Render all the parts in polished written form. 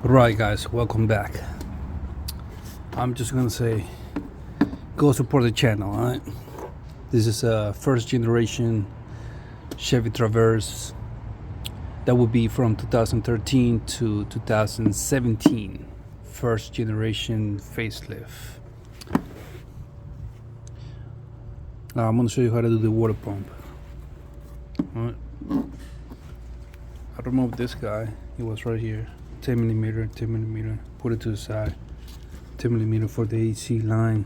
Right, guys, welcome back. I'm just gonna say, go support the channel, alright? This is a first generation Chevy Traverse that would be from 2013 to 2017. First generation facelift. I'm gonna show you how to do the water pump. Alright. I removed this guy, he was right here. 10 millimeter, put it to the side. 10 millimeter for the AC line.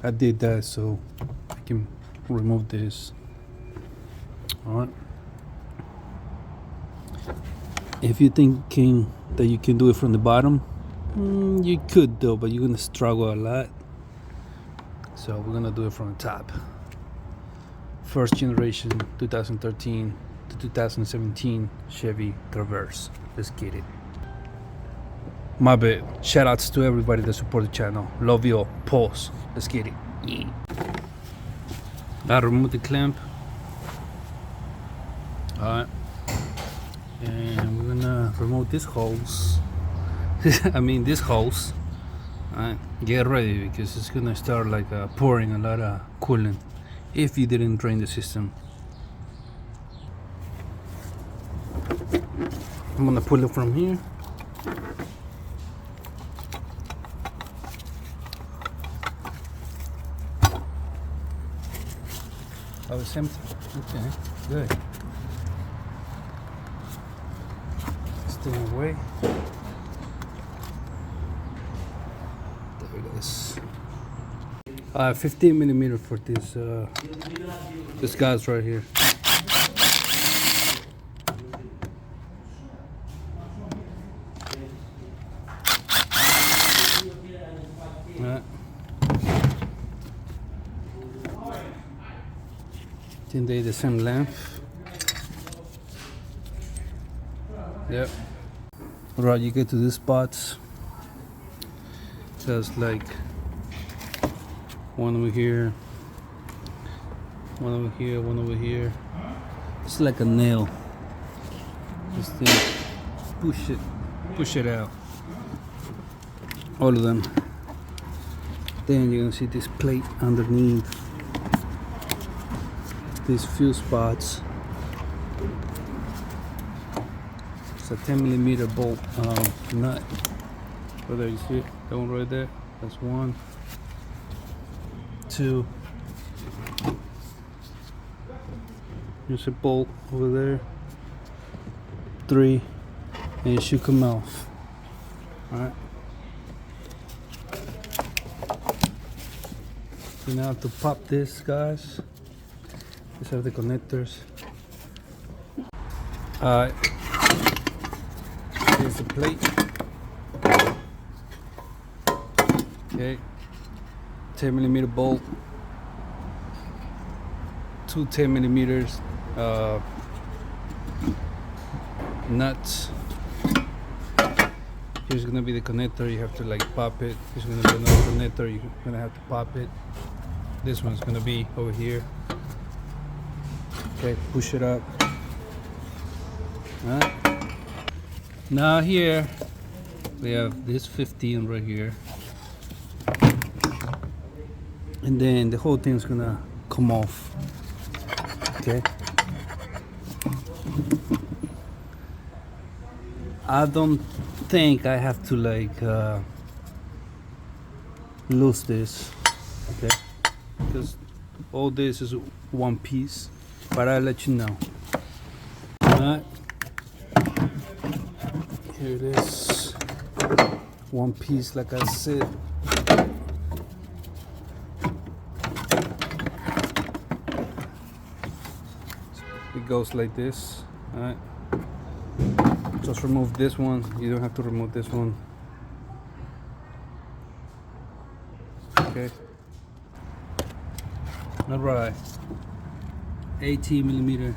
I did that so I can remove this. Alright. If you're thinking that you can do it from the bottom, you could though, but you're gonna struggle a lot. So we're gonna do it from the top. First generation 2013 to 2017 Chevy Traverse. Let's get it. My bad. Shout outs to everybody that support the channel. Love you all. Pause. Let's get it. Yeah. I remove the clamp. Alright. And we're gonna remove these holes. These holes. Alright. Get ready because it's gonna start like pouring a lot of coolant if you didn't drain the system. I'm gonna pull it from here. Oh, it's empty. Okay, good. Stay away. There it is. 15 millimeter for this guy's right here. Then they the same length. Yep. Right, you get to these spots. There's like one over here, one over here, one over here. It's like a nail. Just push it out. All of them. Then you're gonna see this plate underneath. These few spots. It's a 10 millimeter bolt nut. Oh, there you see it. That one right there. That's 1, 2. There's a bolt over there. 3, and it should come off. All right. You now have to pop this, guys. These are the connectors. Alright. Here's the plate. Okay. 10 millimeter bolt. 2 10 millimeters nuts. Here's gonna be the connector. You have to like pop it. There's gonna be another connector. You're gonna have to pop it. This one's gonna be over here. Okay, push it up. Alright. Now here we have this 15 right here, and then the whole thing's gonna come off. Okay. I don't think I have to like lose this. Okay, because all this is one piece. But I'll let you know. Alright. Here it is. One piece, like I said. It goes like this. Alright. Just remove this one. You don't have to remove this one. Okay. Alright. 18 millimeter.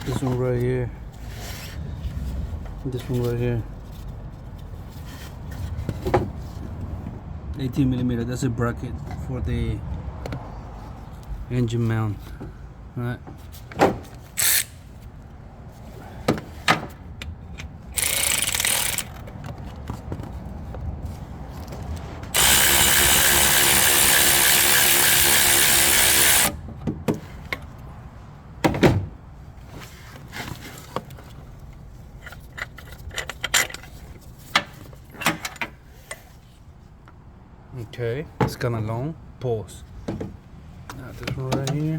This one right here. This one right here. 18 millimeter. That's a bracket for the engine mount. All right. Okay, it's kind of long. Pause. Now this one right here.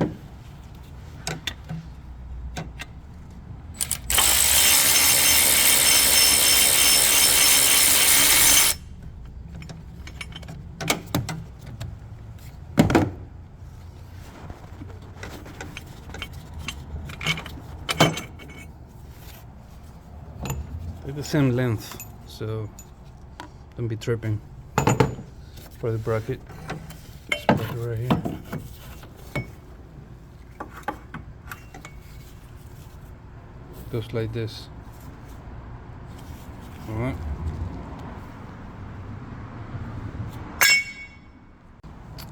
They're the same length, so don't be tripping. For the bracket, just put it right here. Goes like this. All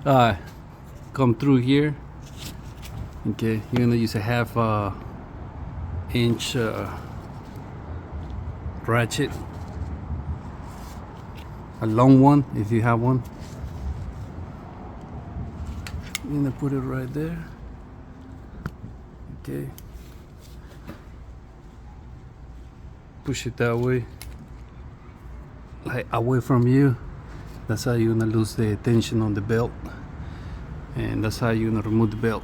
right. Come through here. Okay, you're gonna use a half inch ratchet, a long one if you have one. You're gonna put it right there. Okay. Push it that way, like away from you. That's how you're gonna lose the tension on the belt, and that's how you're gonna remove the belt.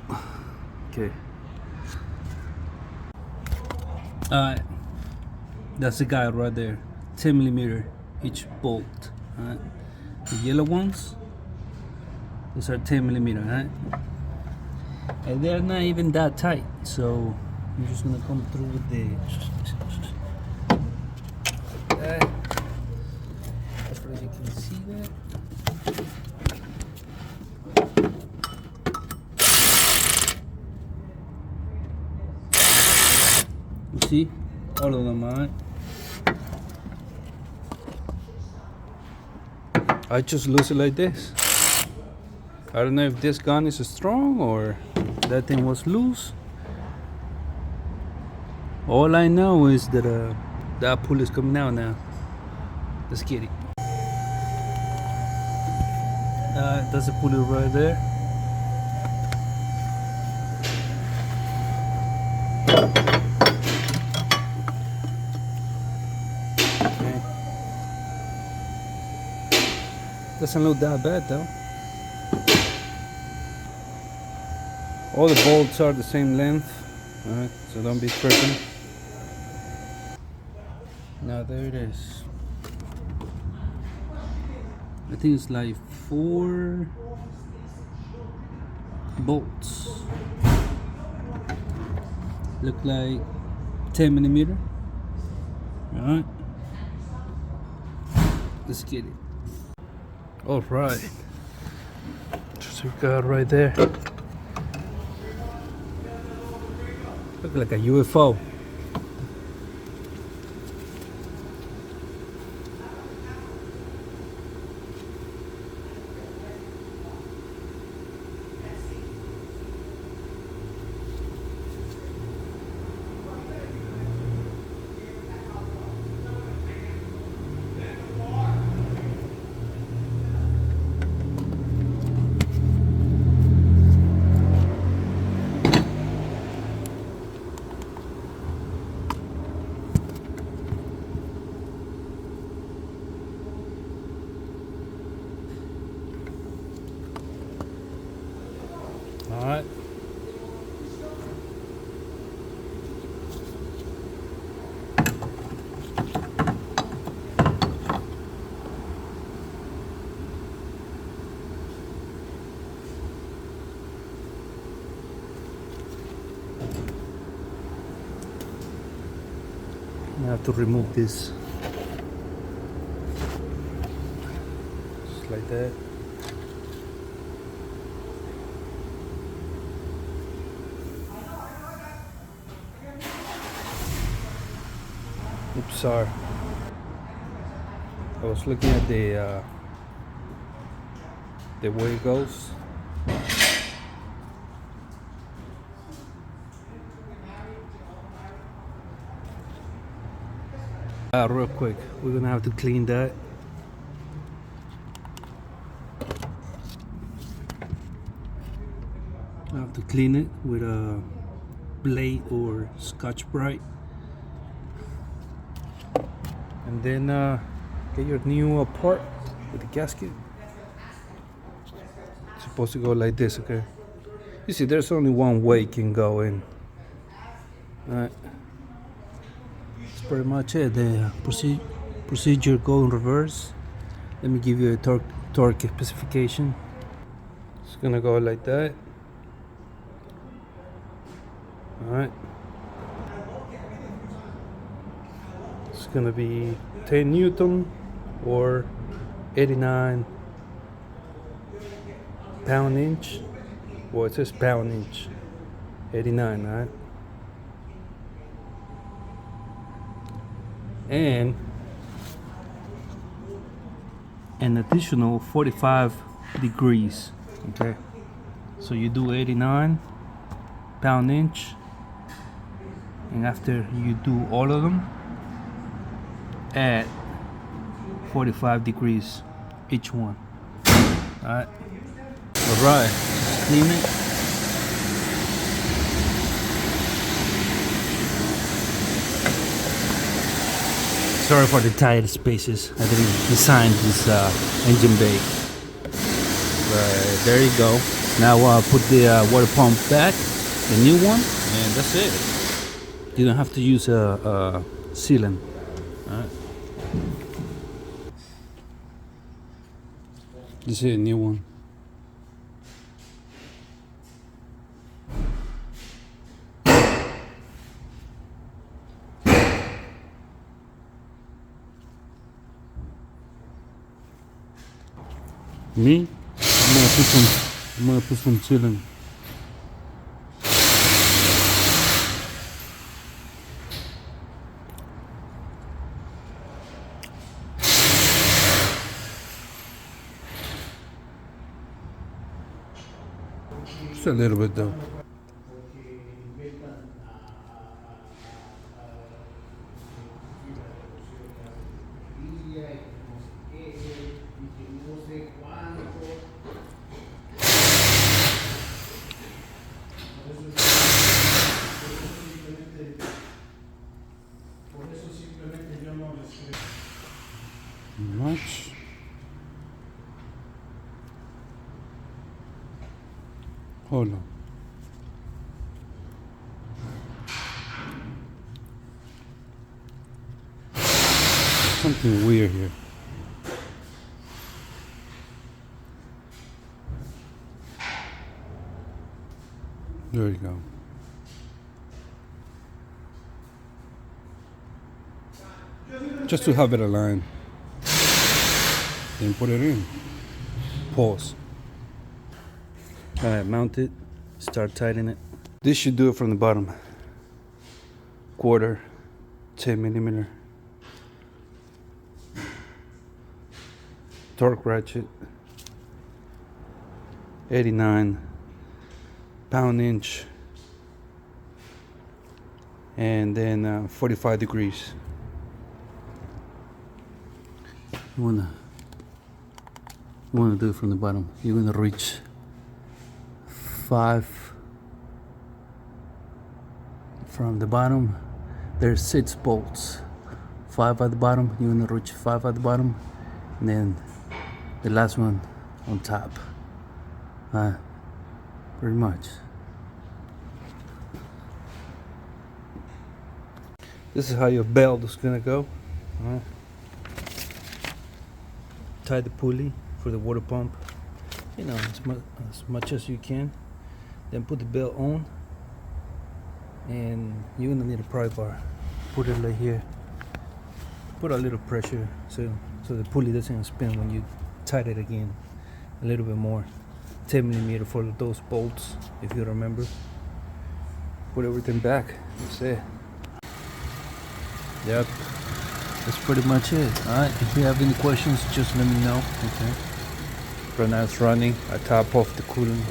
Okay. Alright, that's the guide right there. 10 millimeter each bolt. Alright, the yellow ones, those are 10 millimeter. Alright, and they're not even that tight, so I'm just gonna come through with the hopefully you can see that. You see all of them. Alright, I just lose it like this. I don't know if this gun is strong or that thing was loose. All I know is that that pulley is coming out now. Let's get it. That's a pulley right there. Okay. Doesn't look that bad though. All the bolts are the same length. Alright, so don't be tripping. Now there it is. I think it's like 4 bolts. Look like 10 millimeter. Alright, let's get it. Alright, just we got right there. Look like a UFO. Alright. I have to remove this. Just like that. Oops, sorry. I was looking at the way it goes. Real quick, we're gonna have to clean that. I have to clean it with a blade or Scotch-Brite, and then get your new part with the gasket. It's supposed to go like this, okay? You see, there's only one way it can go in. Alright, that's pretty much it. The procedure go in reverse. Let me give you a torque specification. It's gonna go like that. Alright, it's gonna be 10 Newton or 89 pound-inch. Well, it says pound-inch, 89, right? And an additional 45 degrees, okay? So you do 89 pound-inch, and after you do all of them, add 45 degrees each one. Alright, clean it. Sorry for the tight spaces. I didn't design this engine bay. But there you go. Now put the water pump back, the new one, and that's it. You don't have to use a sealant. Alright. This is a new one. Me? I'm gonna put some sealant. Just a little bit though. Much. Hold on. Something weird here. There you go. Just to have it aligned. Then put it in. Pause. Alright, mount it. Start tightening it. This should do it from the bottom. Quarter, 10 millimeter. Torque ratchet. 89 pound-inch. And then 45 degrees. You wanna do it from the bottom. You're gonna reach 5 from the bottom. There's 6 bolts. 5 at the bottom. You're gonna reach 5 at the bottom, and then the last one on top. Pretty much. This is how your belt is gonna go. Tie the pulley for the water pump, you know, as much as you can. Then put the belt on, and you're gonna need a pry bar. Put it like here. Put a little pressure so the pulley doesn't spin when you tighten it again. A little bit more. 10 millimeter for those bolts, if you remember. Put everything back. That's it. Yep. That's pretty much it. Alright, if you have any questions, just let me know. Okay. Right now it's running. I top off the coolant,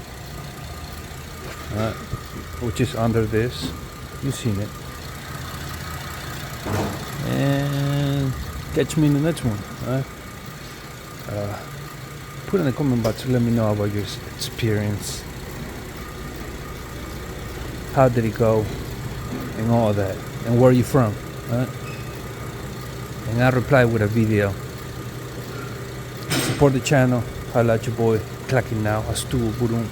which is under this. You've seen it. And Catch me in the next one. All right? Put in the comment box to let me know about your experience. How did it go? And all that. And where are you from? All right? And I'll reply with a video. Support the channel. Holla at your boy. Clacking now. Astuvo Burum.